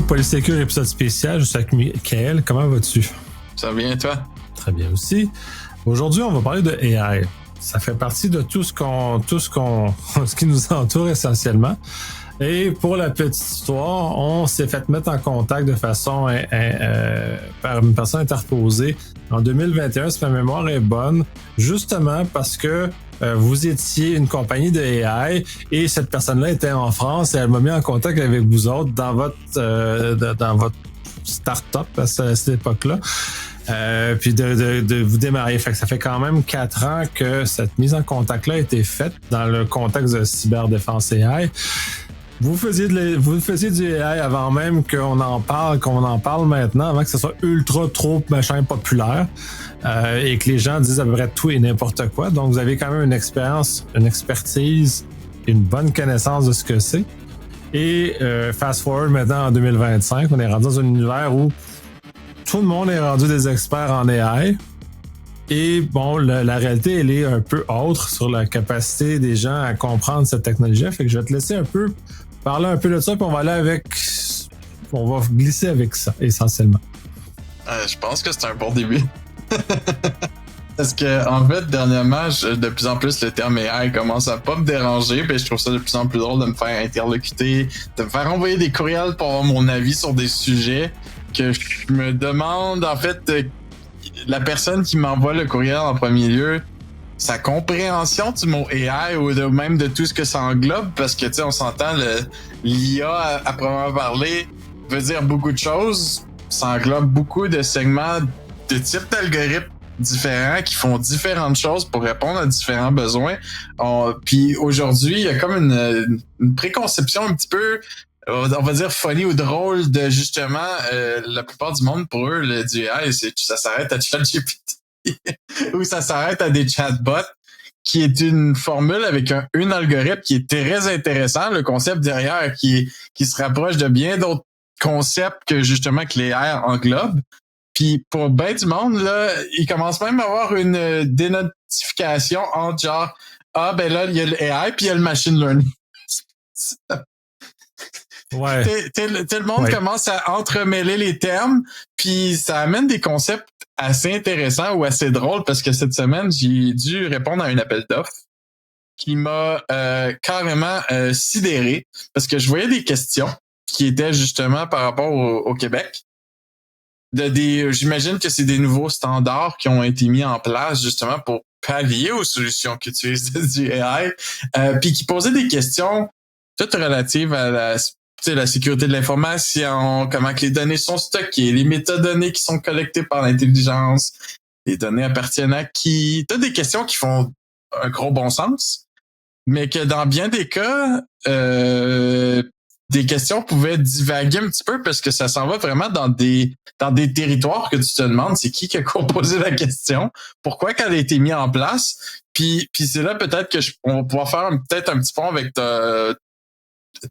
Polysécure, épisode spécial. Je suis avec Michael. Comment vas-tu? Ça va bien, toi? Très bien aussi. Aujourd'hui, on va parler de AI. Ça fait partie de tout ce qui nous entoure essentiellement. Et pour la petite histoire, on s'est fait mettre en contact de façon par une personne interposée en 2021, si ma mémoire est bonne, justement parce que vous étiez une compagnie de AI et cette personne-là était en France et elle m'a mis en contact avec vous autres dans votre start-up à cette époque-là. Puis de vous démarrer. Fait que ça fait quand même 4 ans que cette mise en contact-là a été faite dans le contexte de cyberdéfense AI. Vous faisiez du AI avant même qu'on en parle maintenant, avant que ce soit ultra trop machin populaire et que les gens disent à peu près tout et n'importe quoi. Donc vous avez quand même une expérience, une expertise, une bonne connaissance de ce que c'est. Et fast forward maintenant en 2025, on est rendu dans un univers où tout le monde est rendu des experts en AI. Et bon, la réalité, elle est un peu autre sur la capacité des gens à comprendre cette technologie. Fait que je vais te laisser parler un peu de ça, puis on va glisser avec ça, essentiellement. Je pense que c'est un bon début. Parce que, en fait, dernièrement, de plus en plus, le terme AI commence à pas me déranger, puis je trouve ça de plus en plus drôle de me faire interlocuter, de me faire envoyer des courriels pour avoir mon avis sur des sujets que je me demande, en fait, la personne qui m'envoie le courriel en premier lieu, sa compréhension du mot AI ou même de tout ce que ça englobe, parce que, tu sais, on s'entend, l'IA, à proprement parler, veut dire beaucoup de choses. Ça englobe beaucoup de segments, de types d'algorithmes différents qui font différentes choses pour répondre à différents besoins. Puis aujourd'hui, il y a comme une préconception un petit peu, on va dire funny ou drôle de justement la plupart du monde, pour eux, du AI, ça s'arrête à ChatGPT ou ça s'arrête à des chatbots, qui est une formule avec un algorithme qui est très intéressant, le concept derrière qui se rapproche de bien d'autres concepts que justement que les AI englobent. Puis pour ben du monde, là, il commence même à avoir une dénotification entre genre, ben là, il y a le AI puis il y a le machine learning. Ouais. Tout le monde commence à entremêler les termes, puis ça amène des concepts assez intéressants ou assez drôles, parce que cette semaine, j'ai dû répondre à un appel d'offres qui m'a carrément sidéré, parce que je voyais des questions qui étaient justement par rapport au Québec. J'imagine que c'est des nouveaux standards qui ont été mis en place justement pour pallier aux solutions qu'utilisent du AI, puis qui posaient des questions toutes relatives à la sécurité de l'information, comment que les données sont stockées, les métadonnées qui sont collectées par l'intelligence, les données appartiennent à qui. T'as des questions qui font un gros bon sens, mais que dans bien des cas, des questions pouvaient divaguer un petit peu, parce que ça s'en va vraiment dans des territoires que tu te demandes c'est qui a composé la question, pourquoi qu'elle a été mise en place, puis c'est là peut-être que on va pouvoir faire peut-être un petit pont avec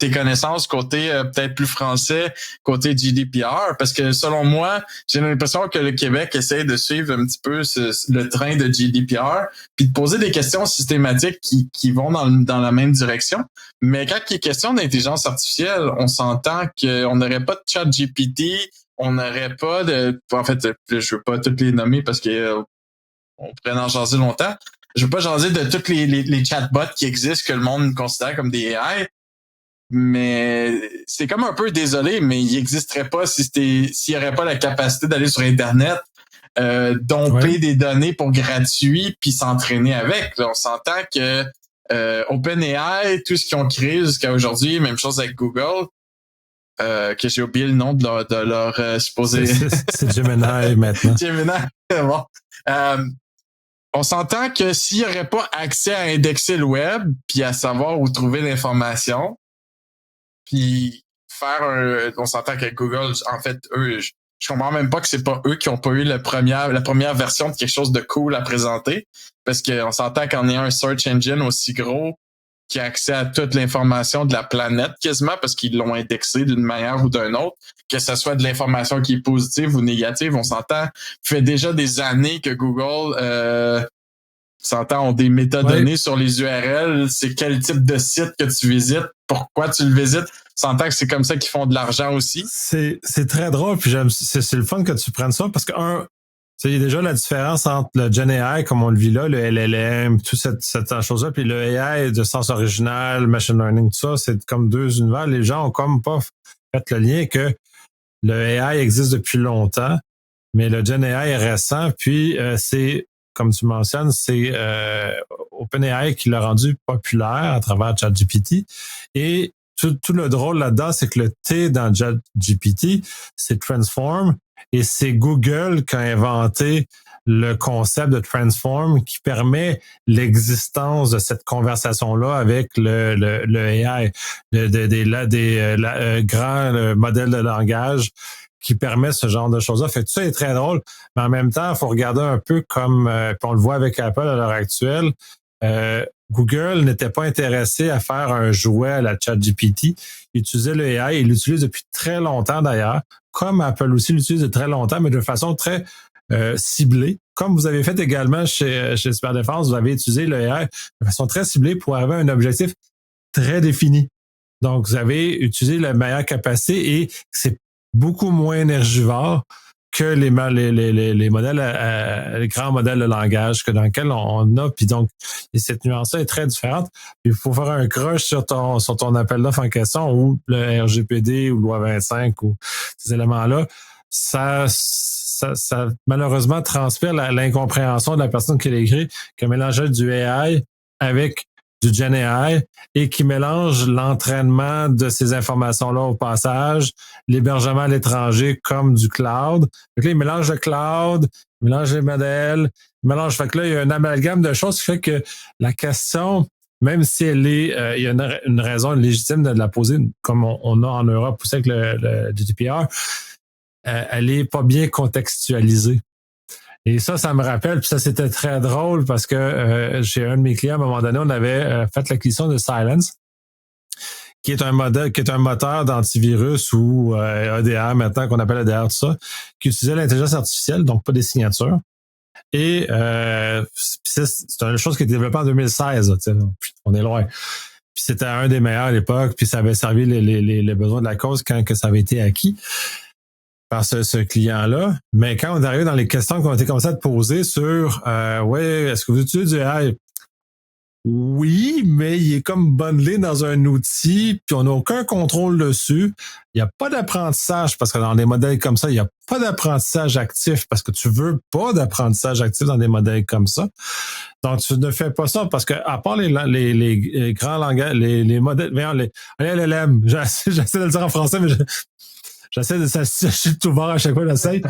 tes connaissances côté peut-être plus français, côté GDPR, parce que selon moi, j'ai l'impression que le Québec essaie de suivre un petit peu le train de GDPR, puis de poser des questions systématiques qui vont dans la même direction. Mais quand il est question d'intelligence artificielle, on s'entend qu'on n'aurait pas de ChatGPT, on n'aurait pas de... En fait, je veux pas toutes les nommer parce que on pourrait en jaser longtemps. Je veux pas jaser de tous les chatbots qui existent que le monde considère comme des AI. Mais c'est comme un peu désolé, mais il n'existerait pas s'il y aurait pas la capacité d'aller sur Internet, domper des données pour gratuit puis s'entraîner avec. Là, on s'entend que OpenAI, tout ce qu'ils ont créé jusqu'à aujourd'hui, même chose avec Google, que j'ai oublié le nom de leur supposé... C'est Gemini maintenant. Gemini, bon. On s'entend que s'il n'y aurait pas accès à indexer le web puis à savoir où trouver l'information, puis on s'entend qu'avec Google, en fait, eux, je comprends même pas que c'est pas eux qui ont pas eu la première version de quelque chose de cool à présenter, parce qu'on s'entend qu'en ayant un search engine aussi gros qui a accès à toute l'information de la planète quasiment, parce qu'ils l'ont indexé d'une manière ou d'une autre, que ce soit de l'information qui est positive ou négative, on s'entend, fait déjà des années que Google ont des métadonnées sur les URL, c'est quel type de site que tu visites, pourquoi tu le visites. s'entend que c'est comme ça qu'ils font de l'argent aussi. C'est très drôle, puis c'est le fun que tu prennes ça, parce que il y a déjà la différence entre le Gen AI, comme on le vit là, le LLM, toute cette chose-là, puis le AI de sens original, machine learning, tout ça, c'est comme deux univers. Les gens ont comme pas fait le lien que le AI existe depuis longtemps, mais le Gen AI est récent, puis c'est, comme tu mentionnes, c'est OpenAI qui l'a rendu populaire à travers ChatGPT. Et tout le drôle là-dedans, c'est que le T dans ChatGPT, c'est Transform, et c'est Google qui a inventé le concept de Transform qui permet l'existence de cette conversation-là avec le AI, des grands modèles de langage qui permet ce genre de choses-là. Fait que tout ça est très drôle, mais en même temps, il faut regarder un peu comme, puis on le voit avec Apple à l'heure actuelle, Google n'était pas intéressé à faire un jouet à la ChatGPT. Il utilisait le AI, il l'utilise depuis très longtemps d'ailleurs, comme Apple aussi l'utilise depuis très longtemps, mais de façon très ciblée. Comme vous avez fait également chez Cyberdéfense, vous avez utilisé le AI de façon très ciblée pour arriver à un objectif très défini. Donc, vous avez utilisé la meilleure capacité et c'est beaucoup moins énergivore que les modèles, les grands modèles de langage que dans lesquels on a. Puis donc, et cette nuance-là est très différente. Puis il faut faire un crush sur ton appel d'offres en question ou le RGPD ou loi 25 ou ces éléments-là. Ça malheureusement transpire l'incompréhension de la personne qui l'a écrit, qui mélangeait du AI avec du Gen AI et qui mélange l'entraînement de ces informations-là au passage, l'hébergement à l'étranger comme du cloud. Donc là, il mélange le cloud, il mélange les modèles, il mélange. Fait que là, il y a un amalgame de choses qui fait que la question, même si elle est, il y a une raison légitime de la poser, comme on a en Europe aussi avec le GDPR, elle est pas bien contextualisée. Et ça me rappelle, puis ça c'était très drôle parce que chez un de mes clients, à un moment donné, on avait fait l'acquisition de Cylance, qui est un moteur d'antivirus ou EDR maintenant, qu'on appelle EDR, tout ça, qui utilisait l'intelligence artificielle, donc pas des signatures. Et c'est une chose qui est développée en 2016, on est loin. Puis c'était un des meilleurs à l'époque, puis ça avait servi les besoins de la cause quand que ça avait été acquis par ce client-là. Mais quand on est arrivé dans les questions qui ont été commencées à te poser sur est-ce que vous utilisez du AI? Oui, mais il est comme bundlé dans un outil, puis on n'a aucun contrôle dessus. Il n'y a pas d'apprentissage, parce que dans des modèles comme ça, il n'y a pas d'apprentissage actif, parce que tu veux pas d'apprentissage actif dans des modèles comme ça. Donc, tu ne fais pas ça, parce que à part les grands langages, les modèles, les LLM, j'essaie de le dire en français, mais j'essaie de s'acheter tout bord à chaque fois, j'essaie.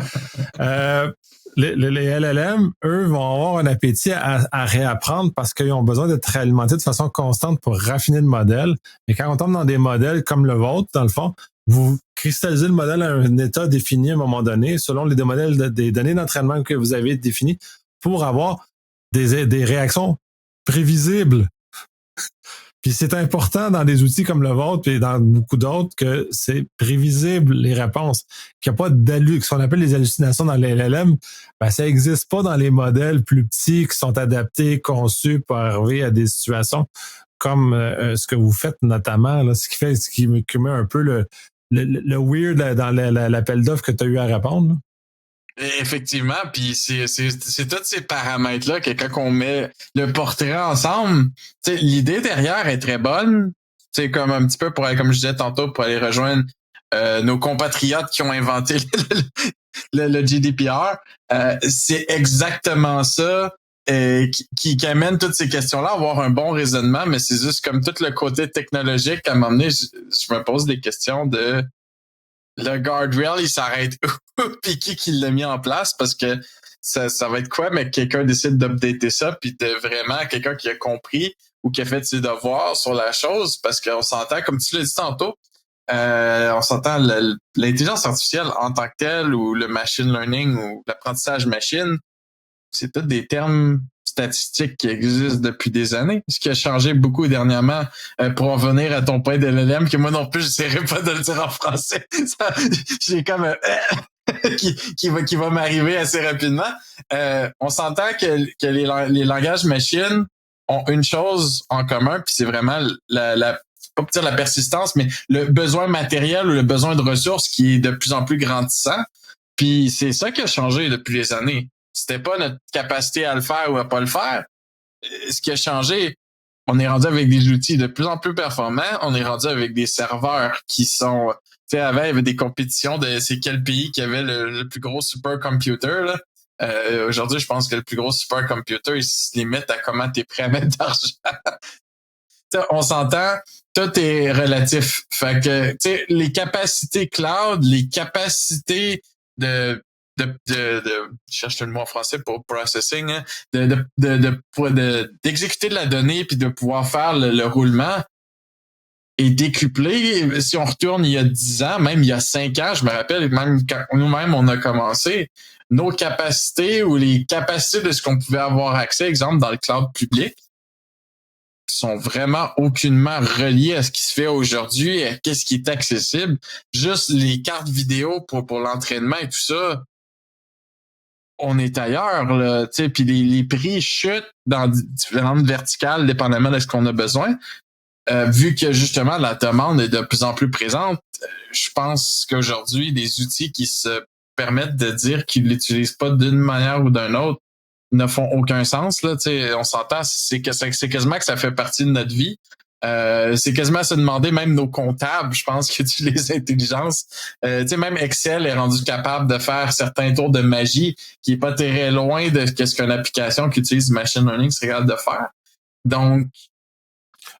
Les LLM, eux, vont avoir un appétit à réapprendre parce qu'ils ont besoin d'être réalimentés de façon constante pour raffiner le modèle. Et quand on tombe dans des modèles comme le vôtre, dans le fond, vous cristallisez le modèle à un état défini à un moment donné, selon les modèles des données d'entraînement que vous avez définies, pour avoir des réactions prévisibles. Puis c'est important dans des outils comme le vôtre et dans beaucoup d'autres que c'est prévisible les réponses. Qu'il n'y a pas ce qu'on appelle les hallucinations dans les LLM, ben ça n'existe pas dans les modèles plus petits qui sont adaptés, conçus pour arriver à des situations comme ce que vous faites notamment, là, ce qui met un peu le weird dans l'appel d'offres que tu as eu à répondre. Là. Effectivement, puis c'est tous ces paramètres-là que quand on met le portrait ensemble, l'idée derrière est très bonne. C'est comme un petit peu comme je disais tantôt, pour aller rejoindre nos compatriotes qui ont inventé le GDPR. C'est exactement ça qui amène toutes ces questions-là, avoir un bon raisonnement, mais c'est juste comme tout le côté technologique. À un moment donné, je me pose des questions de le guardrail, il s'arrête où? Puis qui l'a mis en place? Parce que ça va être quoi? Mais quelqu'un décide d'updater ça, puis de vraiment quelqu'un qui a compris ou qui a fait ses devoirs sur la chose, parce qu'on s'entend, comme tu l'as dit tantôt, on s'entend l'intelligence artificielle en tant que telle, ou le machine learning, ou l'apprentissage machine, c'est tous des termes statistiques qui existent depuis des années. Ce qui a changé beaucoup dernièrement, pour en venir à ton point de LLM, que moi non plus, je n'essaierai pas de le dire en français. J'ai comme qui va m'arriver assez rapidement. On s'entend que les langages machines ont une chose en commun, puis c'est vraiment pas dire la persistance, mais le besoin matériel ou le besoin de ressources qui est de plus en plus grandissant. Puis c'est ça qui a changé depuis les années. C'était pas notre capacité à le faire ou à pas le faire. Ce qui a changé, on est rendu avec des outils de plus en plus performants. On est rendu avec des serveurs qui sont... Tu sais, avant, il y avait des compétitions de c'est quel pays qui avait le plus gros supercomputer, là. Aujourd'hui, je pense que le plus gros supercomputer, ils se limitent à comment tu es prêt à mettre d'argent. On s'entend, tout est relatif. Fait que, tu sais, les capacités cloud, les capacités de je cherche le mot en français pour processing, hein, d'exécuter de la donnée puis de pouvoir faire le roulement est décuplé. Si on retourne il y a 10 ans, même il y a 5 ans, je me rappelle, même quand nous-mêmes on a commencé, nos capacités ou les capacités de ce qu'on pouvait avoir accès, exemple dans le cloud public, sont vraiment aucunement reliés à ce qui se fait aujourd'hui, à qu'est-ce qui est accessible. Juste les cartes vidéo pour l'entraînement et tout ça, on est ailleurs, là, tu sais, puis les prix chutent dans différentes verticales dépendamment de ce qu'on a besoin. Vu que justement la demande est de plus en plus présente, je pense qu'aujourd'hui, des outils qui se permettent de dire qu'ils l'utilisent pas d'une manière ou d'une autre ne font aucun sens. Là, on s'entend, c'est quasiment que ça fait partie de notre vie. C'est quasiment à se demander, même nos comptables, je pense, qui utilisent l'intelligence. Même Excel est rendu capable de faire certains tours de magie qui est pas très loin de ce qu'une application qui utilise machine learning serait capable de faire. Donc,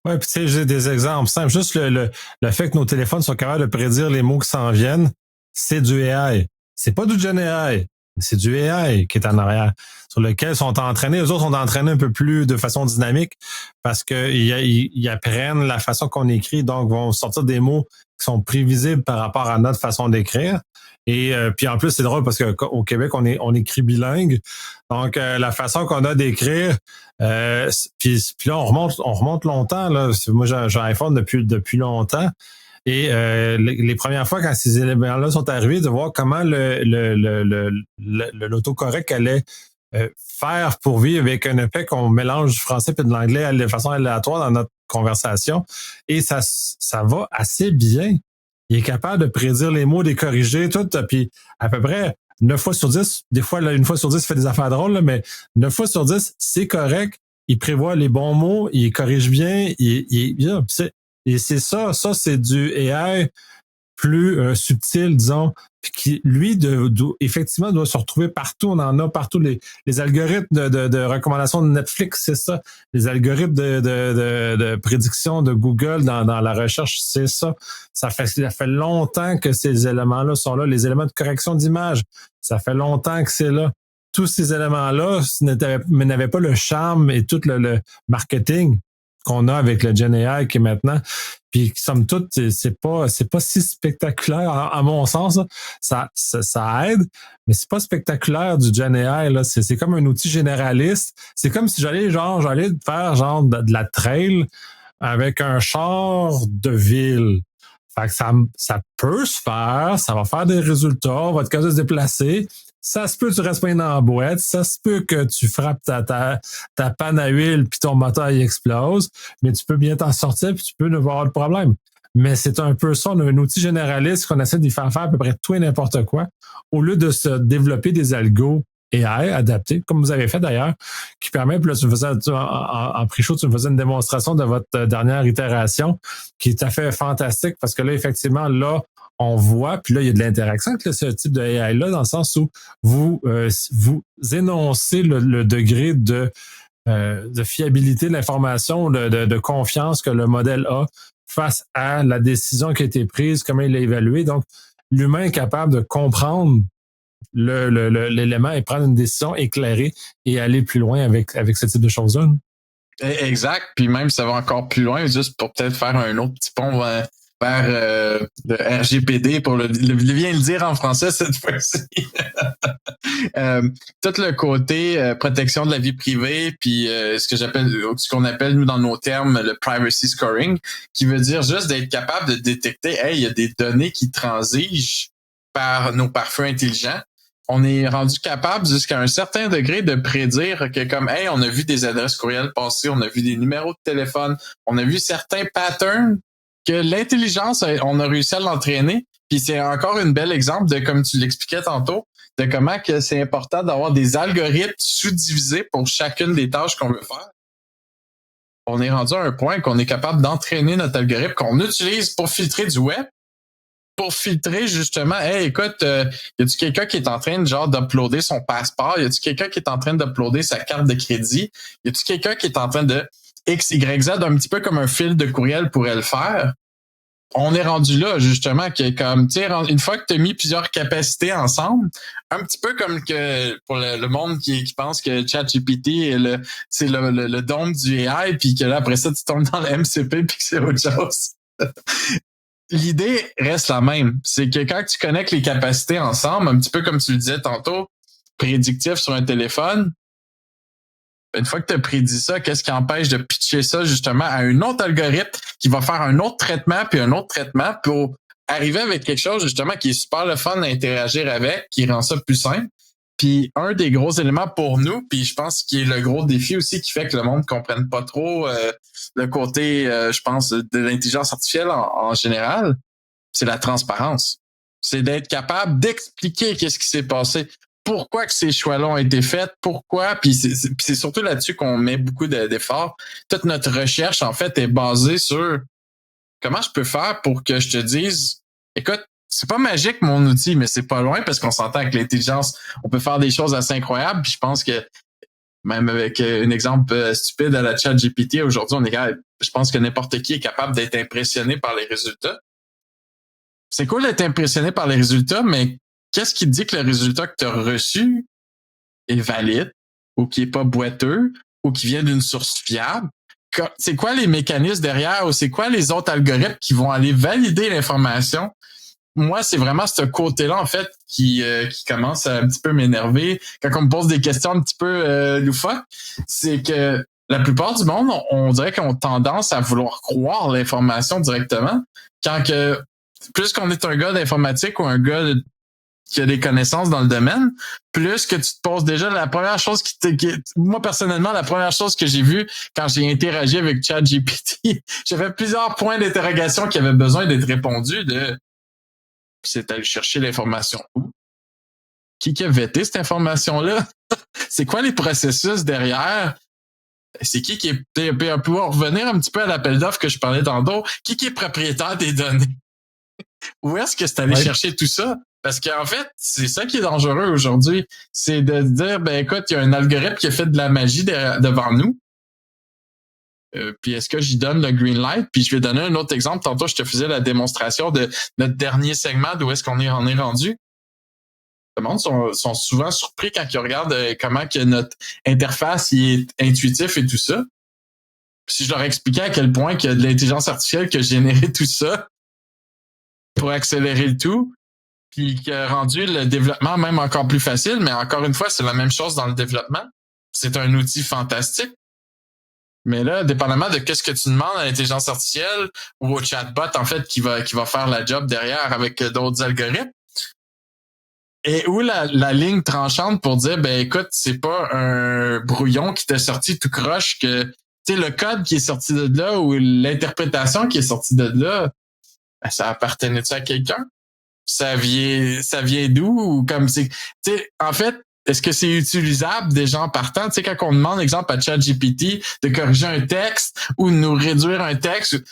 ouais, puis tu sais, j'ai des exemples simples. Juste le fait que nos téléphones sont capables de prédire les mots qui s'en viennent, c'est du AI. C'est pas du Gen AI, c'est du AI qui est en arrière, sur lequel sont entraînés. Eux autres sont entraînés un peu plus de façon dynamique parce que ils apprennent la façon qu'on écrit, donc vont sortir des mots qui sont prévisibles par rapport à notre façon d'écrire. Et puis en plus, c'est drôle parce qu'au Québec, on écrit bilingue. Donc, la façon qu'on a d'écrire, puis là, on remonte longtemps. Là. Moi, j'ai un iPhone depuis longtemps. Et les premières fois, quand ces éléments-là sont arrivés, de voir comment l'autocorrect allait faire pour vivre avec un effet qu'on mélange du français et de l'anglais de façon aléatoire dans notre conversation. Et ça va assez bien. Il est capable de prédire les mots, de les corriger, tout. Puis à peu près 9 fois sur 10, des fois, là, 1 fois sur 10, il fait des affaires drôles, là, mais 9 fois sur 10, c'est correct. Il prévoit les bons mots, il corrige bien, et c'est ça, c'est du AI plus subtil, disons, puis qui, lui, effectivement, doit se retrouver partout. On en a partout. Les algorithmes de recommandation de Netflix, c'est ça. Les algorithmes de prédiction de Google dans la recherche, c'est ça. Ça fait longtemps que ces éléments-là sont là. Les éléments de correction d'image, ça fait longtemps que c'est là. Tous ces éléments-là n'avaient pas le charme et tout le marketing qu'on a avec le Gen AI qui est maintenant. Puis, somme toute, c'est pas si spectaculaire, à mon sens. Ça aide, mais c'est pas spectaculaire du Gen AI, là. C'est comme un outil généraliste. C'est comme si j'allais faire de la trail avec un char de ville. Fait que ça peut se faire, ça va faire des résultats, on va être capable de se déplacer. Ça se peut que tu restes pas dans la boîte, ça se peut que tu frappes ta panne à huile puis ton moteur il explose, mais tu peux bien t'en sortir puis tu peux ne pas avoir de problème. Mais c'est un peu ça, on a un outil généraliste qu'on essaie d'y faire à peu près tout et n'importe quoi, au lieu de se développer des algos AI adaptés, comme vous avez fait d'ailleurs, qui permet, puis là, tu me faisais en pré-show, tu me faisais une démonstration de votre dernière itération, qui est tout à fait fantastique, parce que là, effectivement, là, on voit, puis là, il y a de l'interaction avec ce type de AI-là, dans le sens où vous énoncez le degré de fiabilité de l'information, de confiance que le modèle a face à la décision qui a été prise, comment il l'a évalué. Donc, l'humain est capable de comprendre l'élément et prendre une décision éclairée et aller plus loin avec ce type de choses-là. Exact. Puis même, ça va encore plus loin, juste pour peut-être faire un autre petit pont vers le RGPD, pour le viens le dire en français cette fois-ci. Tout le côté protection de la vie privée, puis ce qu'on appelle, nous, dans nos termes, le privacy scoring, qui veut dire juste d'être capable de détecter, il y a des données qui transigent par nos pare-feux intelligents. On est rendu capable jusqu'à un certain degré de prédire que comme, on a vu des adresses courriels passer, on a vu des numéros de téléphone, on a vu certains patterns que l'intelligence, on a réussi à l'entraîner. Puis c'est encore une belle exemple de, comme tu l'expliquais tantôt, de comment que c'est important d'avoir des algorithmes sous-divisés pour chacune des tâches qu'on veut faire. On est rendu à un point qu'on est capable d'entraîner notre algorithme qu'on utilise pour filtrer du web, pour filtrer justement, hey, écoute, y a-tu quelqu'un qui est en train de genre d'uploader son passeport? Y a-tu quelqu'un qui est en train d'uploader sa carte de crédit? Y a-tu quelqu'un qui est en train de X, Y, Z, un petit peu comme un fil de courriel pourrait le faire? On est rendu là, justement, que comme, tu sais, une fois que tu as mis plusieurs capacités ensemble, un petit peu comme que pour le monde qui pense que ChatGPT c'est le dôme du AI, puis que là, après ça, tu tombes dans le MCP puis que c'est autre chose. L'idée reste la même. C'est que quand tu connectes les capacités ensemble, un petit peu comme tu le disais tantôt, prédictif sur un téléphone, une fois que tu as prédit ça, qu'est-ce qui empêche de pitcher ça justement à un autre algorithme qui va faire un autre traitement puis un autre traitement pour arriver avec quelque chose justement qui est super le fun à interagir avec, qui rend ça plus simple. Puis un des gros éléments pour nous, puis je pense qui est le gros défi aussi qui fait que le monde ne comprenne pas trop le côté, je pense, de l'intelligence artificielle en général, c'est la transparence. C'est d'être capable d'expliquer qu'est-ce qui s'est passé. Pourquoi que ces choix-là ont été faits, pourquoi, puis c'est surtout là-dessus qu'on met beaucoup d'efforts. Toute notre recherche, en fait, est basée sur comment je peux faire pour que je te dise, écoute, c'est pas magique mon outil, mais c'est pas loin parce qu'on s'entend avec l'intelligence, on peut faire des choses assez incroyables, puis je pense que même avec un exemple stupide à la ChatGPT, aujourd'hui, je pense que n'importe qui est capable d'être impressionné par les résultats. C'est cool d'être impressionné par les résultats, mais qu'est-ce qui te dit que le résultat que tu as reçu est valide ou qui est pas boiteux ou qui vient d'une source fiable? C'est quoi les mécanismes derrière ou c'est quoi les autres algorithmes qui vont aller valider l'information? Moi, c'est vraiment ce côté-là, en fait, qui commence à un petit peu m'énerver. Quand on me pose des questions un petit peu loufoques, c'est que la plupart du monde, on dirait qu'on a tendance à vouloir croire l'information directement. Quand que plus qu'on est un gars d'informatique ou un gars qui a des connaissances dans le domaine, plus que tu te poses déjà la première chose moi personnellement, la première chose que j'ai vue quand j'ai interagi avec ChatGPT, j'avais plusieurs points d'interrogation qui avaient besoin d'être répondus c'est aller chercher l'information où? Qui a vetté cette information-là? C'est quoi les processus derrière? C'est qui est pouvoir revenir un petit peu à l'appel d'offres que je parlais tantôt, qui est propriétaire des données? Où est-ce que c'est allé chercher tout ça? Parce qu'en fait, c'est ça qui est dangereux aujourd'hui. C'est de dire, ben écoute, il y a un algorithme qui a fait de la magie devant nous. Puis est-ce que j'y donne le green light? Puis je vais donner un autre exemple. Tantôt, je te faisais la démonstration de notre dernier segment, d'où est-ce qu'on en est rendu. Le monde sont souvent surpris quand ils regardent comment que notre interface est intuitif et tout ça. Puis si je leur expliquais à quel point qu'il y a de l'intelligence artificielle qui a généré tout ça pour accélérer le tout, puis qui a rendu le développement même encore plus facile, mais encore une fois, c'est la même chose dans le développement. C'est un outil fantastique. Mais là, dépendamment de qu'est-ce que tu demandes à l'intelligence artificielle ou au chatbot, en fait, qui va faire la job derrière avec d'autres algorithmes, et où la ligne tranchante pour dire, ben écoute, c'est pas un brouillon qui t'est sorti tout croche que, tu sais, le code qui est sorti de là ou l'interprétation qui est sortie de là, ben, ça appartenait-tu à quelqu'un? Ça vient d'où? Ou comme c'est, tu sais, en fait, est-ce que c'est utilisable des gens partants? Tu sais, quand on demande, exemple, à ChatGPT de corriger un texte ou de nous réduire un texte,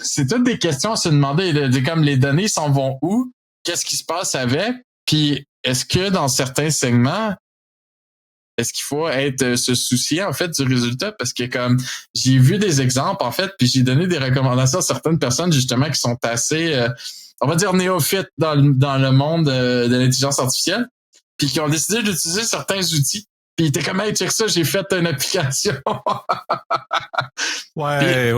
c'est toutes des questions à se demander. Comme les données s'en vont où? Qu'est-ce qui se passe avec? Puis, est-ce que dans certains segments, est-ce qu'il faut se soucier, en fait, du résultat? Parce que comme j'ai vu des exemples, en fait, puis j'ai donné des recommandations à certaines personnes, justement, qui sont assez, on va dire, néophytes dans le monde de l'intelligence artificielle, puis qui ont décidé d'utiliser certains outils. Puis ils étaient comme, hey, check ça, j'ai fait une application. Ouais.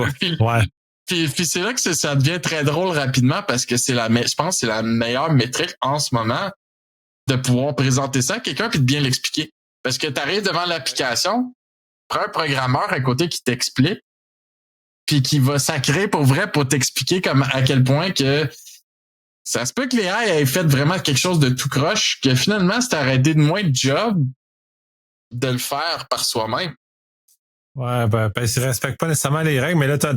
Puis c'est là que ça devient très drôle rapidement parce que je pense que c'est la meilleure métrique en ce moment de pouvoir présenter ça à quelqu'un puis de bien l'expliquer. Parce que tu arrives devant l'application, prends un programmeur à côté qui t'explique puis qui va sacrer pour vrai pour t'expliquer à quel point que ça se peut que les AI aient fait vraiment quelque chose de tout croche, que finalement, c'est arrêté de moins de job de le faire par soi-même. Ouais, ben, ils respectent pas nécessairement les règles, mais là, t'as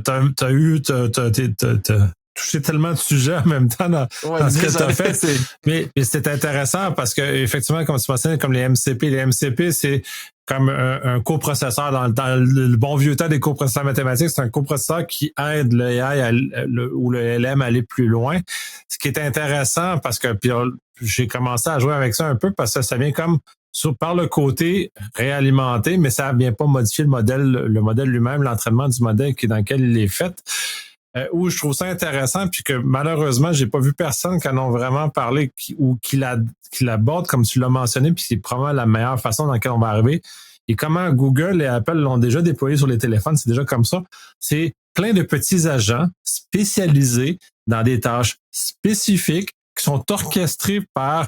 touché tellement de sujets en même temps Ouais, dans ce que tu désolé. as fait. Mais c'est intéressant parce que, effectivement, comme tu mentionnais, comme les MCP, c'est comme un coprocesseur dans le bon vieux temps des coprocesseurs mathématiques, c'est un coprocesseur qui aide le AI ou le LM à aller plus loin. Ce qui est intéressant parce que puis j'ai commencé à jouer avec ça un peu parce que ça vient comme par le côté réalimenté, mais ça ne vient pas modifier le modèle lui-même, l'entraînement du modèle dans lequel il est fait. Où je trouve ça intéressant, puis que malheureusement, j'ai pas vu personne qui en ont vraiment parlé ou qui l'aborde comme tu l'as mentionné, puis c'est probablement la meilleure façon dans laquelle on va arriver. Et comment Google et Apple l'ont déjà déployé sur les téléphones, c'est déjà comme ça. C'est plein de petits agents spécialisés dans des tâches spécifiques qui sont orchestrés par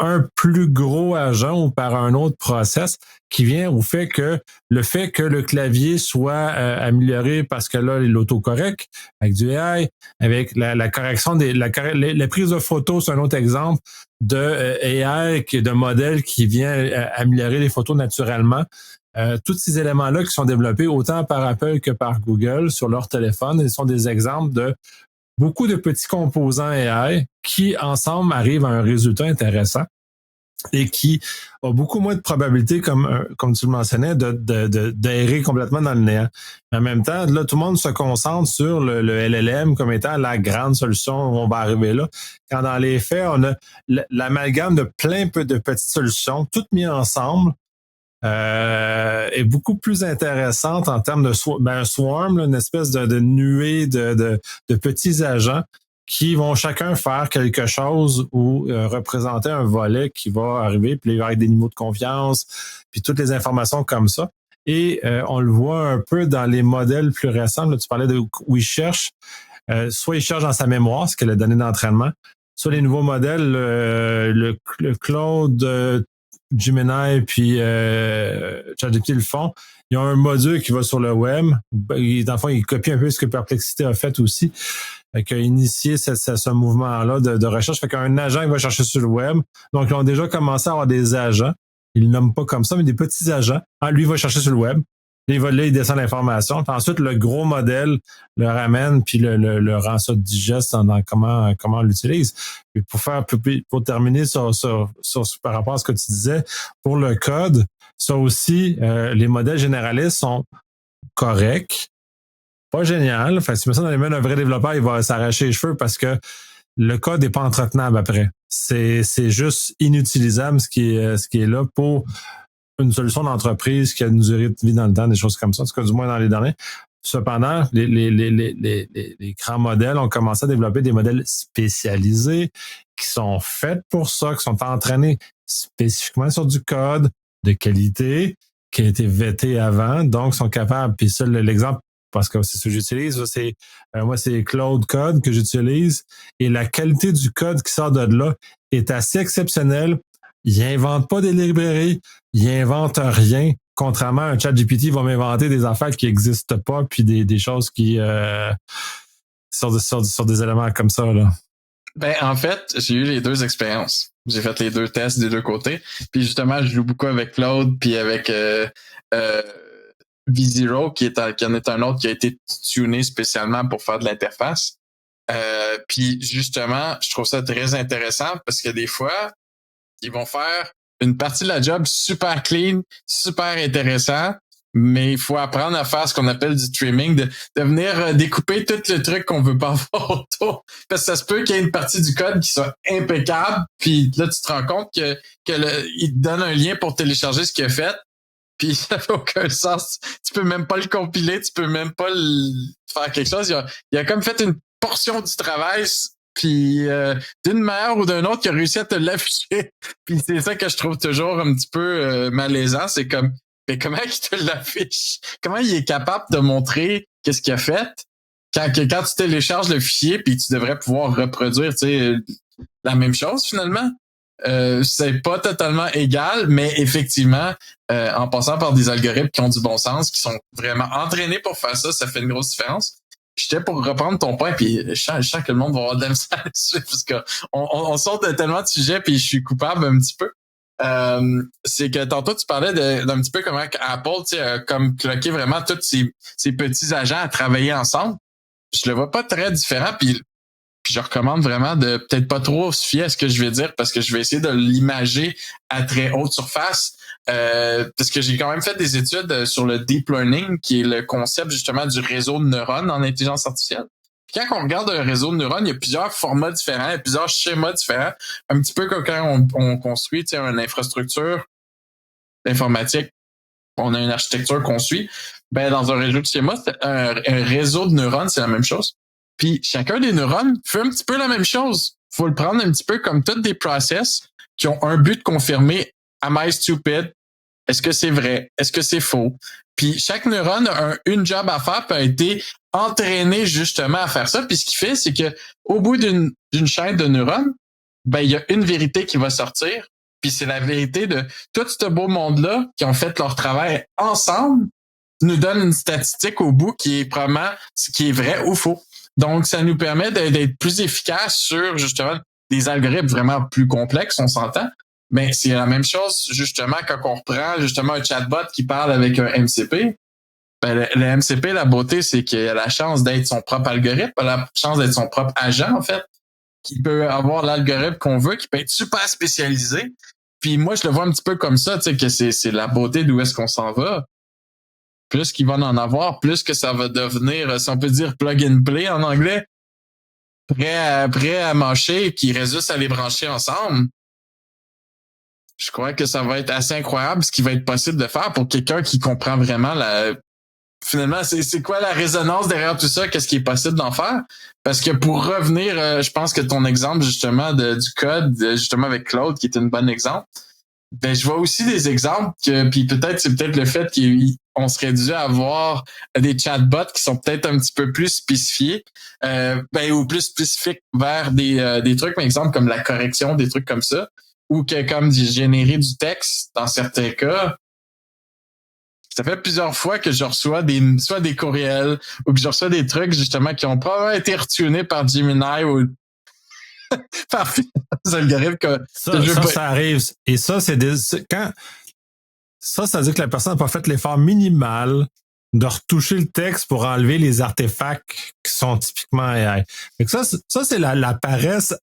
un plus gros agent ou par un autre process qui vient au fait que le clavier soit amélioré parce que là, l'autocorrect avec du AI, avec la correction la prise de photos, c'est un autre exemple de AI, de modèle qui vient améliorer les photos naturellement. Tous ces éléments-là qui sont développés autant par Apple que par Google sur leur téléphone, ils sont des exemples de beaucoup de petits composants AI qui, ensemble, arrivent à un résultat intéressant et qui a beaucoup moins de probabilité, comme tu le mentionnais, d'errer complètement dans le néant. En même temps, là, tout le monde se concentre sur le LLM comme étant la grande solution où on va arriver là. Quand dans les faits, on a l'amalgame de plein de petites solutions, toutes mises ensemble, est beaucoup plus intéressante en termes de un swarm, là, une espèce de nuée de petits agents qui vont chacun faire quelque chose ou représenter un volet qui va arriver, puis il va y avoir des niveaux de confiance, puis toutes les informations comme ça. Et on le voit un peu dans les modèles plus récents. Là, tu parlais de où il cherche. Soit il cherche dans sa mémoire, ce qu'elle a donné d'entraînement, soit les nouveaux modèles, le Claude Gemini puis ChatGPT le font. Ils ont un module qui va sur le web. Dans le fond, il copie un peu ce que Perplexity a fait aussi. Qui a initié ce mouvement-là de recherche. Fait qu'un agent qui va chercher sur le web. Donc, ils ont déjà commencé à avoir des agents. Ils le nomment pas comme ça, mais des petits agents. Lui, il va chercher sur le web. Il descend l'information. Puis ensuite, le gros modèle le ramène puis le rend ça digeste dans comment on l'utilise. Puis pour terminer par rapport à ce que tu disais, pour le code, ça aussi, les modèles généralistes sont corrects. Pas génial. Fait que si tu mets ça dans les mains d'un vrai développeur, il va s'arracher les cheveux parce que le code n'est pas entretenable après. C'est juste inutilisable ce qui est là pour une solution d'entreprise qui a une durée de vie dans le temps, des choses comme ça, en tout cas du moins dans les derniers. Cependant, les grands modèles ont commencé à développer des modèles spécialisés qui sont faits pour ça, qui sont entraînés spécifiquement sur du code de qualité qui a été vetté avant, donc sont capables. Puis ça, l'exemple, parce que c'est ce que j'utilise, moi, c'est Cloud Code que j'utilise, et la qualité du code qui sort de là est assez exceptionnelle. Il invente pas des librairies, il invente rien. Contrairement à un ChatGPT, il va m'inventer des affaires qui n'existent pas, puis des choses qui sur des éléments comme ça, là. Ben, en fait, j'ai eu les deux expériences. J'ai fait les deux tests des deux côtés. Puis justement, je joue beaucoup avec Claude, puis avec V0, qui en est un autre qui a été tuné spécialement pour faire de l'interface. Puis justement, je trouve ça très intéressant parce que des fois, ils vont faire une partie de la job super clean, super intéressant, mais il faut apprendre à faire ce qu'on appelle du trimming, de venir découper tout le truc qu'on veut pas avoir autour. Parce que ça se peut qu'il y ait une partie du code qui soit impeccable, puis là, tu te rends compte que il te donne un lien pour télécharger ce qu'il a fait, puis ça fait aucun sens. Tu peux même pas le compiler, tu peux même pas faire quelque chose. Il a comme fait une portion du travail, puis d'une manière ou d'une autre, il a réussi à te l'afficher. Puis c'est ça que je trouve toujours un petit peu malaisant. C'est comme, mais comment il te l'affiche? Comment il est capable de montrer qu'est-ce qu'il a fait quand tu télécharges le fichier, puis tu devrais pouvoir reproduire, tu sais, la même chose finalement? C'est pas totalement égal, mais effectivement, en passant par des algorithmes qui ont du bon sens, qui sont vraiment entraînés pour faire ça, ça fait une grosse différence. J'étais pour reprendre ton point, puis je sens que le monde va avoir de la misère là-dessus, parce qu'on saute tellement de sujets, puis je suis coupable un petit peu. c'est que tantôt tu parlais d'un petit peu comment Apple, tu sais, comme cloqué vraiment tous ces petits agents à travailler ensemble. Je le vois pas très différent, puis je recommande vraiment de peut-être pas trop se fier à ce que je vais dire parce que je vais essayer de l'imager à très haute surface. Parce que j'ai quand même fait des études sur le deep learning, qui est le concept justement du réseau de neurones en intelligence artificielle. Puis quand on regarde un réseau de neurones, il y a plusieurs formats différents, il y a plusieurs schémas différents. Un petit peu comme quand on construit une infrastructure informatique, on a une architecture qu'on suit. Ben, dans un réseau de schémas, un réseau de neurones, c'est la même chose. Puis chacun des neurones fait un petit peu la même chose. Faut le prendre un petit peu comme tous des process qui ont un but de confirmer am I stupid? Est-ce que c'est vrai? Est-ce que c'est faux? Puis chaque neurone a une job à faire, peut a été entraîné justement à faire ça. Puis ce qu'il fait, c'est que au bout d'une chaîne de neurones, ben il y a une vérité qui va sortir. Puis c'est la vérité de tout ce beau monde-là qui ont fait leur travail ensemble, nous donne une statistique au bout qui est probablement ce qui est vrai ou faux. Donc, ça nous permet d'être plus efficace sur, justement, des algorithmes vraiment plus complexes, on s'entend. Mais c'est la même chose, justement, quand on reprend, justement, un chatbot qui parle avec un MCP. Ben, le MCP, la beauté, c'est qu'il a la chance d'être son propre algorithme, la chance d'être son propre agent, en fait, qui peut avoir l'algorithme qu'on veut, qui peut être super spécialisé. Puis moi, je le vois un petit peu comme ça, tu sais, que c'est la beauté d'où est-ce qu'on s'en va. Plus qu'il va en avoir, plus que ça va devenir, si on peut dire, plug and play en anglais, prêt à mâcher, qui reste juste à les brancher ensemble. Je crois que ça va être assez incroyable ce qui va être possible de faire pour quelqu'un qui comprend vraiment finalement, c'est quoi la résonance derrière tout ça, qu'est-ce qui est possible d'en faire? Parce que pour revenir, je pense que ton exemple, justement, du code, justement, avec Claude, qui est un bon exemple, ben, je vois aussi des exemples puis c'est peut-être le fait qu'on serait dû avoir des chatbots qui sont peut-être un petit peu plus spécifiés, ou plus spécifiques vers des trucs, par exemple, comme la correction, des trucs comme ça, ou que comme générer du texte, dans certains cas. Ça fait plusieurs fois que je reçois soit des courriels ou que je reçois des trucs, justement, qui ont probablement été retunés par Gemini ou par des algorithmes que ça arrive. Et ça, quand ça veut dire que la personne n'a pas fait l'effort minimal de retoucher le texte pour enlever les artefacts qui sont typiquement AI. Fait que ça c'est la paresse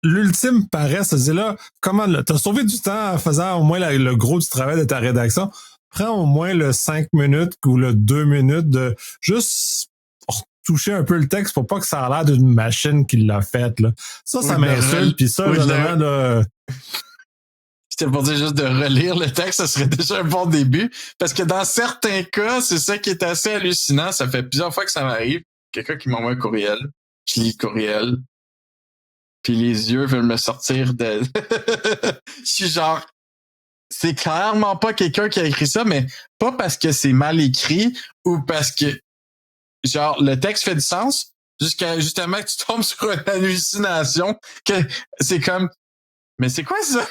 l'ultime paresse. C'est là, t'as sauvé du temps en faisant au moins le gros du travail de ta rédaction. Prends au moins le 5 minutes ou le 2 minutes de juste toucher un peu le texte pour pas que ça a l'air d'une machine qui l'a fait, là. Ça m'insulte, puis ça, justement, là... C'était pour dire juste de relire le texte, ça serait déjà un bon début. Parce que dans certains cas, c'est ça qui est assez hallucinant. Ça fait plusieurs fois que ça m'arrive. Quelqu'un qui m'envoie un courriel. Je lis le courriel. Puis les yeux veulent me sortir de... Je suis genre... C'est clairement pas quelqu'un qui a écrit ça, mais pas parce que c'est mal écrit ou parce que genre le texte fait du sens jusqu'à justement que tu tombes sur une hallucination que c'est comme mais c'est quoi ça?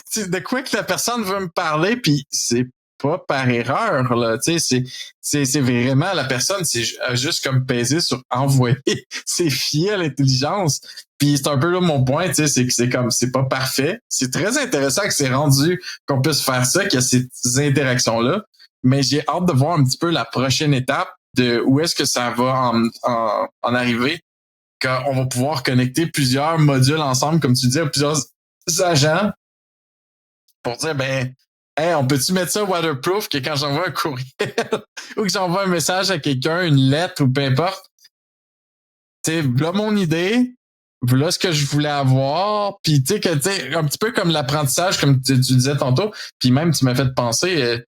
C'est de quoi que la personne veut me parler, puis c'est pas par erreur, là, tu sais, c'est vraiment la personne, c'est juste comme peser sur envoyer, c'est fier à l'intelligence. Puis c'est un peu là mon point, tu sais, c'est que c'est pas parfait. C'est très intéressant que c'est rendu qu'on puisse faire ça, qu'il y a ces interactions-là, mais j'ai hâte de voir un petit peu la prochaine étape de où est-ce que ça va en arriver, quand on va pouvoir connecter plusieurs modules ensemble, comme tu dis, plusieurs agents, pour dire, on peut-tu mettre ça waterproof que quand j'envoie un courriel ou que j'envoie un message à quelqu'un, une lettre ou peu importe, tu sais, voilà mon idée, voilà ce que je voulais avoir, puis tu sais, un petit peu comme l'apprentissage, comme tu disais tantôt, puis même tu m'as fait penser,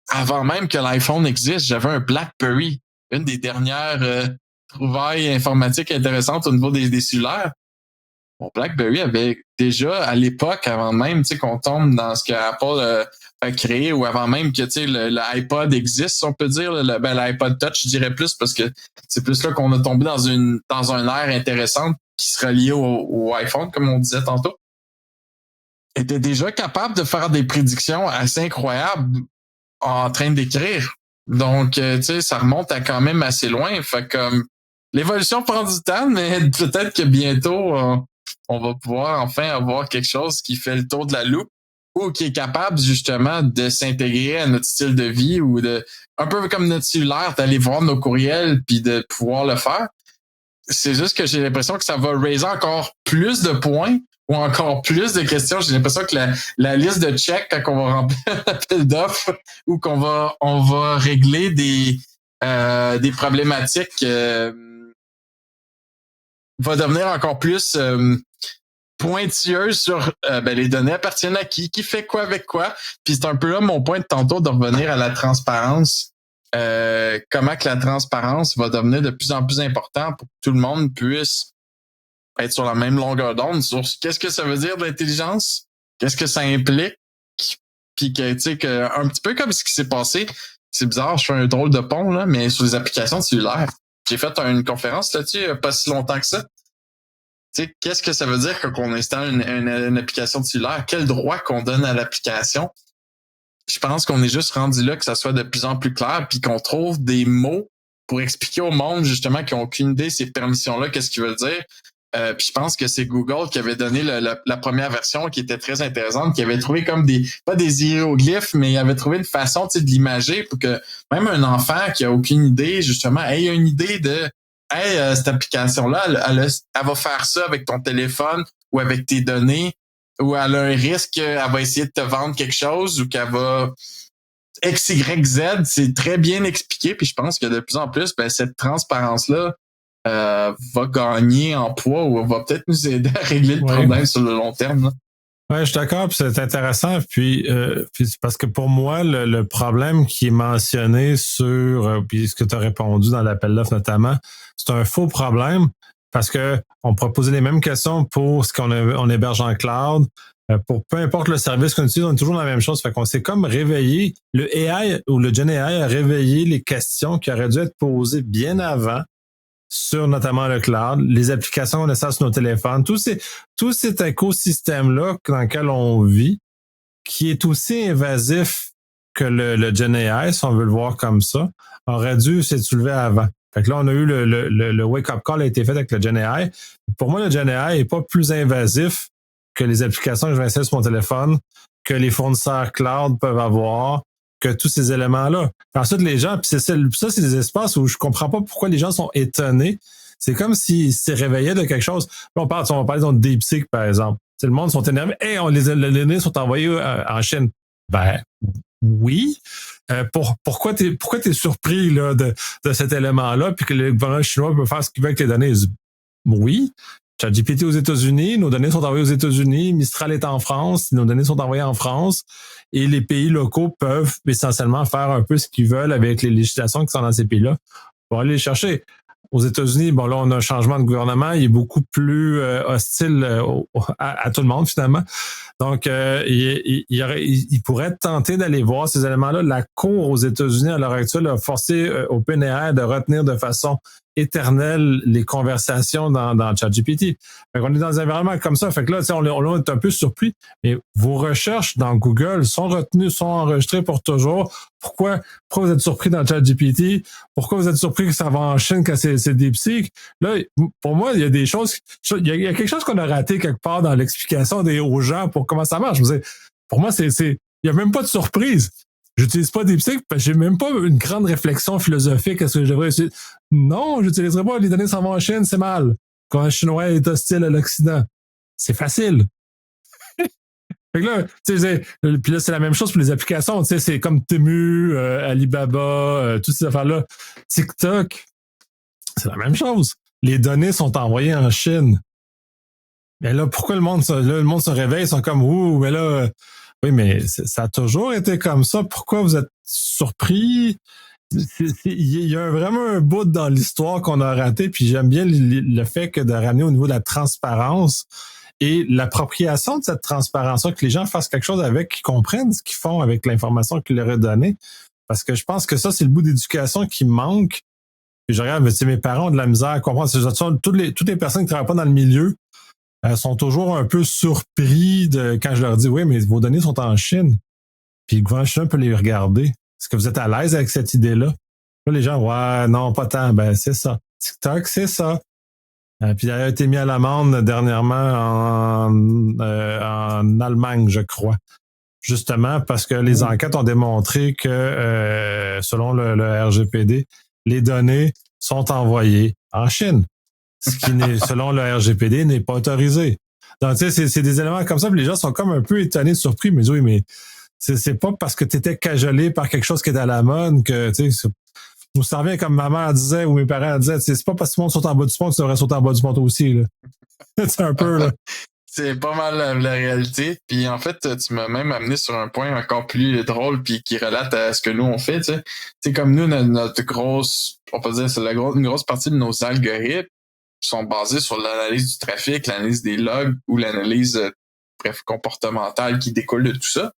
avant même que l'iPhone existe, j'avais un BlackBerry, une des dernières trouvailles informatiques intéressantes au niveau des cellulaires. Mon BlackBerry avait déjà, à l'époque, avant même qu'on tombe dans ce que Apple a créé ou avant même que l'iPod existe, si on peut dire, l'iPod Touch, je dirais plus, parce que c'est plus là qu'on a tombé dans un ère intéressante qui se reliait au iPhone, comme on disait tantôt. Était déjà capable de faire des prédictions assez incroyables en train d'écrire. Donc, ça remonte à quand même assez loin. Fait comme l'évolution prend du temps, mais peut-être que bientôt on va pouvoir enfin avoir quelque chose qui fait le tour de la loupe ou qui est capable justement de s'intégrer à notre style de vie ou de un peu comme notre cellulaire, d'aller voir nos courriels puis de pouvoir le faire. C'est juste que j'ai l'impression que ça va raiser encore plus de points ou encore plus de questions. J'ai l'impression que la liste de checks quand on va remplir l'appel d'offres ou on va régler des problématiques va devenir encore plus pointilleuse sur les données appartiennent à qui fait quoi avec quoi. Puis c'est un peu là mon point de tantôt de revenir à la transparence. Comment que la transparence va devenir de plus en plus important pour que tout le monde puisse être sur la même longueur d'onde sur qu'est-ce que ça veut dire de l'intelligence, qu'est-ce que ça implique, puis que tu sais que un petit peu comme ce qui s'est passé, c'est bizarre, je fais un drôle de pont là, mais sur les applications cellulaires. J'ai fait une conférence là-dessus pas si longtemps que ça. Tu sais, qu'est-ce que ça veut dire quand on installe une application de cellulaire? Quel droit qu'on donne à l'application? Je pense qu'on est juste rendu là que ça soit de plus en plus clair puis qu'on trouve des mots pour expliquer au monde justement qui n'ont aucune idée ces permissions-là, qu'est-ce qu'ils veulent dire. Puis je pense que c'est Google qui avait donné la première version qui était très intéressante, qui avait trouvé comme pas des hiéroglyphes, mais il avait trouvé une façon de l'imager pour que même un enfant qui a aucune idée, justement, ait une idée de cette application-là, elle va faire ça avec ton téléphone ou avec tes données, ou elle a un risque qu'elle va essayer de te vendre quelque chose ou qu'elle va X, Y, Z, c'est très bien expliqué, puis je pense que de plus en plus, cette transparence-là va gagner en poids ou va peut-être nous aider à régler le problème sur le long terme. Là. Ouais, je suis d'accord, puis c'est intéressant. Puis parce que pour moi, le problème qui est mentionné sur puis ce que tu as répondu dans l'appel d'offres notamment, c'est un faux problème parce que on proposait les mêmes questions pour ce on héberge en cloud. Pour peu importe le service qu'on utilise, on est toujours dans la même chose. Fait qu'on s'est comme réveillé. Le AI ou le Gen AI a réveillé les questions qui auraient dû être posées bien avant sur notamment le cloud, les applications qu'on installe sur nos téléphones, tout cet écosystème-là dans lequel on vit, qui est aussi invasif que le Gen AI, si on veut le voir comme ça, aurait dû s'être soulevé avant. Fait que là, on a eu le wake-up call a été fait avec le Gen AI. Pour moi, le Gen AI n'est pas plus invasif que les applications que je vais installer sur mon téléphone, que les fournisseurs cloud peuvent avoir, que tous ces éléments-là. Ensuite, les gens, puis ça, c'est des espaces où je comprends pas pourquoi les gens sont étonnés. C'est comme s'ils se réveillaient de quelque chose. Là, on va parler de DeepSeek, par exemple. Le monde sont énervés. Hey, les données sont envoyées en Chine. Ben, oui. Pourquoi t'es surpris là, de cet élément-là, puis que le gouvernement chinois peut faire ce qu'il veut avec les données? Oui. ChatGPT aux États-Unis, nos données sont envoyées aux États-Unis, Mistral est en France, nos données sont envoyées en France, et les pays locaux peuvent essentiellement faire un peu ce qu'ils veulent avec les législations qui sont dans ces pays-là pour aller les chercher. Aux États-Unis, bon là, on a un changement de gouvernement, il est beaucoup plus hostile à tout le monde finalement. Donc, il pourrait être tenté d'aller voir ces éléments-là. La Cour aux États-Unis, à l'heure actuelle, a forcé OpenAI de retenir de façon éternelle les conversations dans ChatGPT. Fait qu'on est dans un environnement comme ça. Fait que là, on est un peu surpris. Mais vos recherches dans Google sont retenues, sont enregistrées pour toujours. Pourquoi vous êtes surpris dans ChatGPT? Pourquoi vous êtes surpris que ça va en Chine quand c'est DeepSeek? Là, pour moi, il y a des choses, il y a quelque chose qu'on a raté quelque part dans l'explication aux gens pour comment ça marche. Pour moi, il y a même pas de surprise. J'utilise pas DeepSeek parce que j'ai même pas une grande réflexion philosophique. Est-ce que je devrais utiliser? Non, j'utiliserai pas. Les données s'en vont en Chine, c'est mal. Quand un Chinois est hostile à l'Occident, c'est facile. Fait que là, puis là, c'est la même chose pour les applications. C'est comme Temu, Alibaba, toutes ces affaires-là. TikTok, c'est la même chose. Les données sont envoyées en Chine. Mais là, pourquoi le monde se réveille? Ils sont comme, ouh, mais là, oui, mais ça a toujours été comme ça. Pourquoi vous êtes surpris? Il y a vraiment un bout dans l'histoire qu'on a raté, puis j'aime bien le fait que de ramener au niveau de la transparence et l'appropriation de cette transparence-là, que les gens fassent quelque chose avec, qu'ils comprennent ce qu'ils font avec l'information qu'ils leur est donnée. Parce que je pense que ça, c'est le bout d'éducation qui manque. Puis je regarde, mes parents ont de la misère à comprendre. Toutes les personnes qui travaillent pas dans le milieu sont toujours un peu surpris quand je leur dis, oui, mais vos données sont en Chine. Puis le gouvernement chinois peut les regarder. Est-ce que vous êtes à l'aise avec cette idée-là? Là, les gens, ouais, non, pas tant. Ben, c'est ça. TikTok, c'est ça. Puis il a été mis à l'amende dernièrement en Allemagne, je crois. Justement parce que les enquêtes ont démontré que, selon le RGPD, les données sont envoyées en Chine. Ce qui n'est, selon le RGPD, n'est pas autorisé. Donc, tu sais, c'est des éléments comme ça, puis les gens sont comme un peu étonnés, surpris, mais oui, mais c'est pas parce que tu étais cajolé par quelque chose qui est à la mode que, tu sais, on s'en vient comme maman disait ou mes parents disaient, c'est pas parce que tout le monde saute en bas du pont que tu devrais sauter en bas du pont aussi, là. C'est un peu, là. C'est pas mal la réalité. Puis en fait, tu m'as même amené sur un point encore plus drôle puis qui relate à ce que nous on fait, tu sais. C'est comme nous, notre grosse, on peut dire, c'est une grosse partie de nos algorithmes sont basés sur l'analyse du trafic, l'analyse des logs ou l'analyse, bref, comportementale qui découle de tout ça.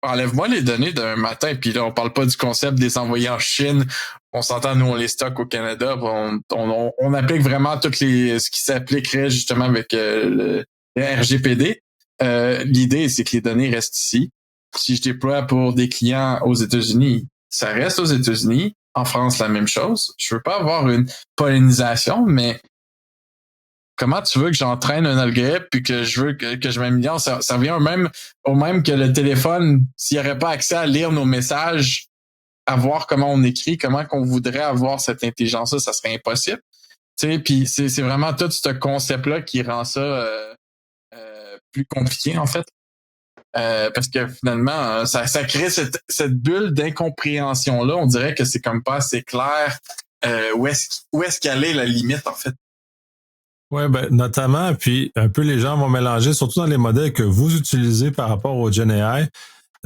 Enlève-moi les données d'un matin, puis là, on parle pas du concept des envoyés en Chine. On s'entend, nous, on les stocke au Canada. On applique vraiment ce qui s'appliquerait justement avec le RGPD. L'idée, c'est que les données restent ici. Si je déploie pour des clients aux États-Unis, ça reste aux États-Unis. En France, la même chose. Je veux pas avoir une pollinisation, mais comment tu veux que j'entraîne un algorithme puis que je veux que je m'améliore? Ça revient au même que le téléphone, s'il n'y aurait pas accès à lire nos messages, à voir comment on écrit, comment qu'on voudrait avoir cette intelligence-là, ça serait impossible. Tu sais, puis c'est vraiment tout ce concept-là qui rend ça plus compliqué, en fait. Parce que finalement, ça crée cette bulle d'incompréhension-là. On dirait que c'est comme pas assez clair où est-ce qu'elle est la limite, en fait. Oui, ben, notamment, puis un peu les gens vont mélanger, surtout dans les modèles que vous utilisez par rapport au GenAI.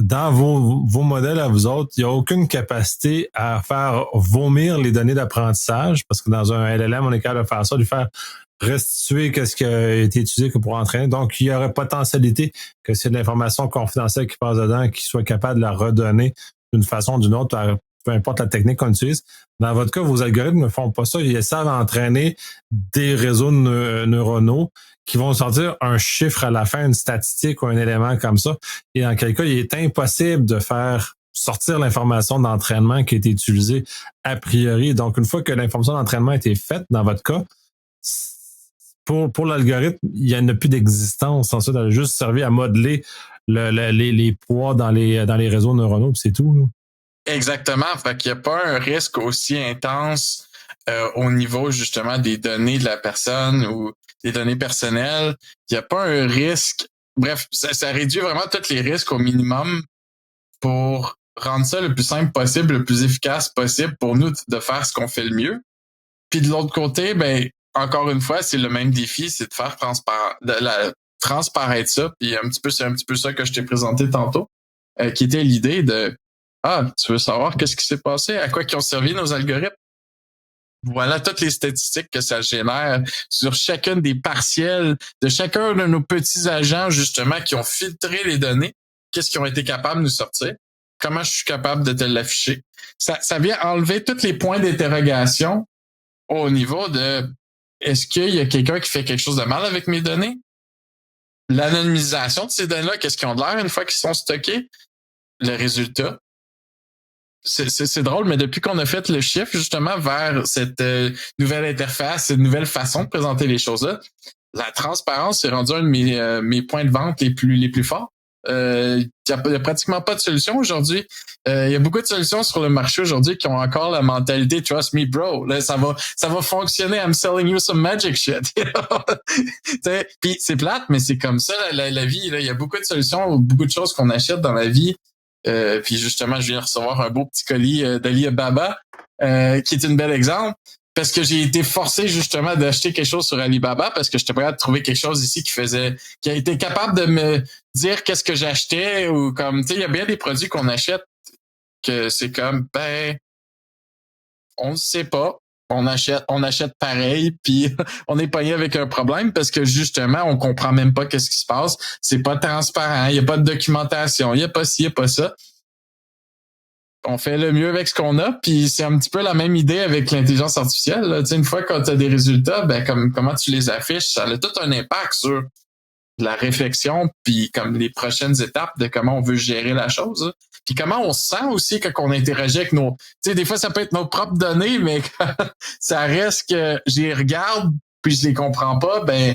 Dans vos modèles à vous autres, il n'y a aucune capacité à faire vomir les données d'apprentissage, parce que dans un LLM, on est capable de faire ça, de faire restituer ce qui a été utilisé pour entraîner. Donc, il y aurait potentialité que c'est de l'information confidentielle qui passe dedans, qu'il soit capable de la redonner d'une façon ou d'une autre, peu importe la technique qu'on utilise. Dans votre cas, vos algorithmes ne font pas ça. Ils savent entraîner des réseaux neuronaux qui vont sortir un chiffre à la fin, une statistique ou un élément comme ça. Et dans quel cas, il est impossible de faire sortir l'information d'entraînement qui a été utilisée a priori. Donc, une fois que l'information d'entraînement a été faite, dans votre cas, pour l'algorithme, il n'y en a plus d'existence. Ensuite, elle a juste servi à modeler les poids dans les réseaux neuronaux, puis c'est tout, là. Exactement. Fait qu'il n'y a pas un risque aussi intense au niveau justement des données de la personne ou des données personnelles. Il n'y a pas un risque. Bref, ça réduit vraiment tous les risques au minimum pour rendre ça le plus simple possible, le plus efficace possible pour nous de faire ce qu'on fait le mieux. Puis de l'autre côté, ben encore une fois, c'est le même défi, c'est de faire transparaître ça. Puis c'est un petit peu ça que je t'ai présenté tantôt, qui était l'idée de tu veux savoir qu'est-ce qui s'est passé, à quoi qui ont servi nos algorithmes? Voilà toutes les statistiques que ça génère sur chacune des partiels de chacun de nos petits agents, justement, qui ont filtré les données. Qu'est-ce qu'ils ont été capables de nous sortir? Comment je suis capable de te l'afficher? Ça vient enlever tous les points d'interrogation au niveau de est-ce qu'il y a quelqu'un qui fait quelque chose de mal avec mes données? L'anonymisation de ces données-là, qu'est-ce qu'ils ont de l'air une fois qu'ils sont stockés? Le résultat. C'est drôle, mais depuis qu'on a fait le shift justement vers cette nouvelle interface, cette nouvelle façon de présenter les choses-là, la transparence est rendue un de mes points de vente les plus forts. Il y a pratiquement pas de solution aujourd'hui. Il y a beaucoup de solutions sur le marché aujourd'hui qui ont encore la mentalité trust me bro. Là, ça va fonctionner. I'm selling you some magic shit. Puis c'est plate, mais c'est comme ça la vie. Là. Il y a beaucoup de solutions, beaucoup de choses qu'on achète dans la vie. Puis justement, je viens de recevoir un beau petit colis d'Alibaba, qui est un bel exemple. Parce que j'ai été forcé justement d'acheter quelque chose sur Alibaba parce que j'étais prêt à trouver quelque chose ici qui a été capable de me dire qu'est-ce que j'achetais ou comme, tu sais, il y a bien des produits qu'on achète que c'est comme, on ne sait pas. On achète pareil, puis on est pogné avec un problème parce que justement, on comprend même pas qu'est-ce qui se passe. C'est pas transparent, il y a pas de documentation, il y a pas ci, il y a pas ça. On fait le mieux avec ce qu'on a, puis c'est un petit peu la même idée avec l'intelligence artificielle. Là. Tu sais, une fois que tu as des résultats, comment tu les affiches, ça a tout un impact sur la réflexion, puis comme les prochaines étapes de comment on veut gérer la chose. Là. Puis comment on se sent aussi quand on interagit avec nos... Tu sais, des fois, ça peut être nos propres données, mais ça reste que j'y regarde, puis je les comprends pas, ben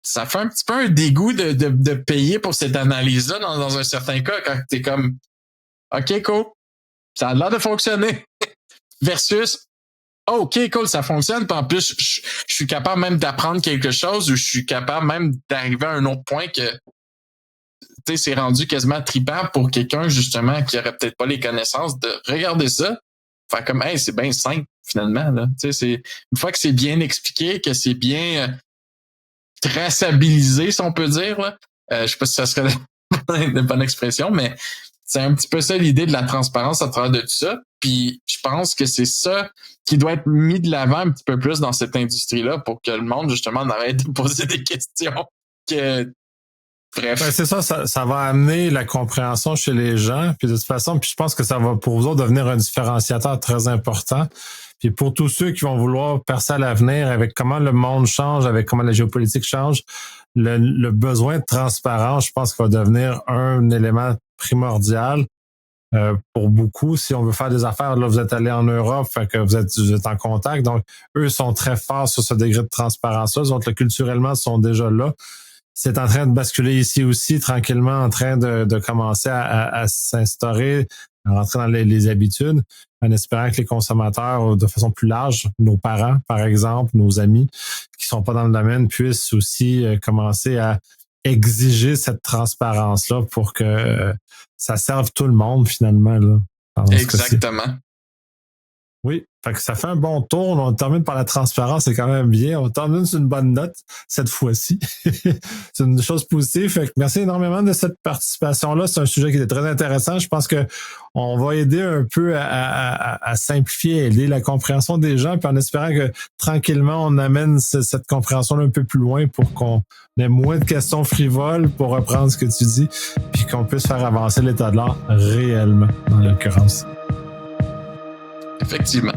ça fait un petit peu un dégoût de payer pour cette analyse-là dans un certain cas, quand t'es comme OK, cool, ça a l'air de fonctionner. Versus OK, cool, ça fonctionne. Puis en plus, je suis capable même d'apprendre quelque chose ou je suis capable même d'arriver à un autre point que c'est rendu quasiment trippant pour quelqu'un, justement, qui aurait peut-être pas les connaissances de regarder ça. Faire comme, hey, c'est bien simple, finalement, là. C'est, une fois que c'est bien expliqué, que c'est bien traçabilisé, si on peut dire, là. Je sais pas si ça serait une bonne expression, mais c'est un petit peu ça l'idée de la transparence à travers de tout ça. Puis je pense que c'est ça qui doit être mis de l'avant un petit peu plus dans cette industrie-là pour que le monde, justement, arrête de poser des questions que bref. Ben, c'est ça va amener la compréhension chez les gens. Puis de toute façon, puis je pense que ça va pour vous autres devenir un différenciateur très important. Puis pour tous ceux qui vont vouloir percer à l'avenir avec comment le monde change, avec comment la géopolitique change, le besoin de transparence, je pense qu'il va devenir un élément primordial pour beaucoup. Si on veut faire des affaires, là, vous êtes allé en Europe, fait que vous êtes en contact. Donc, eux sont très forts sur ce degré de transparence-là. Donc, culturellement, ils sont déjà là. C'est en train de basculer ici aussi, tranquillement, en train de commencer à s'instaurer, à rentrer dans les habitudes, en espérant que les consommateurs, de façon plus large, nos parents, par exemple, nos amis qui sont pas dans le domaine, puissent aussi commencer à exiger cette transparence-là pour que ça serve tout le monde, finalement. Là, exactement. Oui, fait que ça fait un bon tour. On termine par la transparence, c'est quand même bien. On termine sur une bonne note cette fois-ci. C'est une chose positive. Fait que merci énormément de cette participation-là. C'est un sujet qui était très intéressant. Je pense que on va aider un peu à simplifier, aider la compréhension des gens, puis en espérant que tranquillement on amène cette compréhension-là un peu plus loin pour qu'on ait moins de questions frivoles, pour reprendre ce que tu dis, puis qu'on puisse faire avancer l'état de l'art réellement, dans l'occurrence. Effectivement.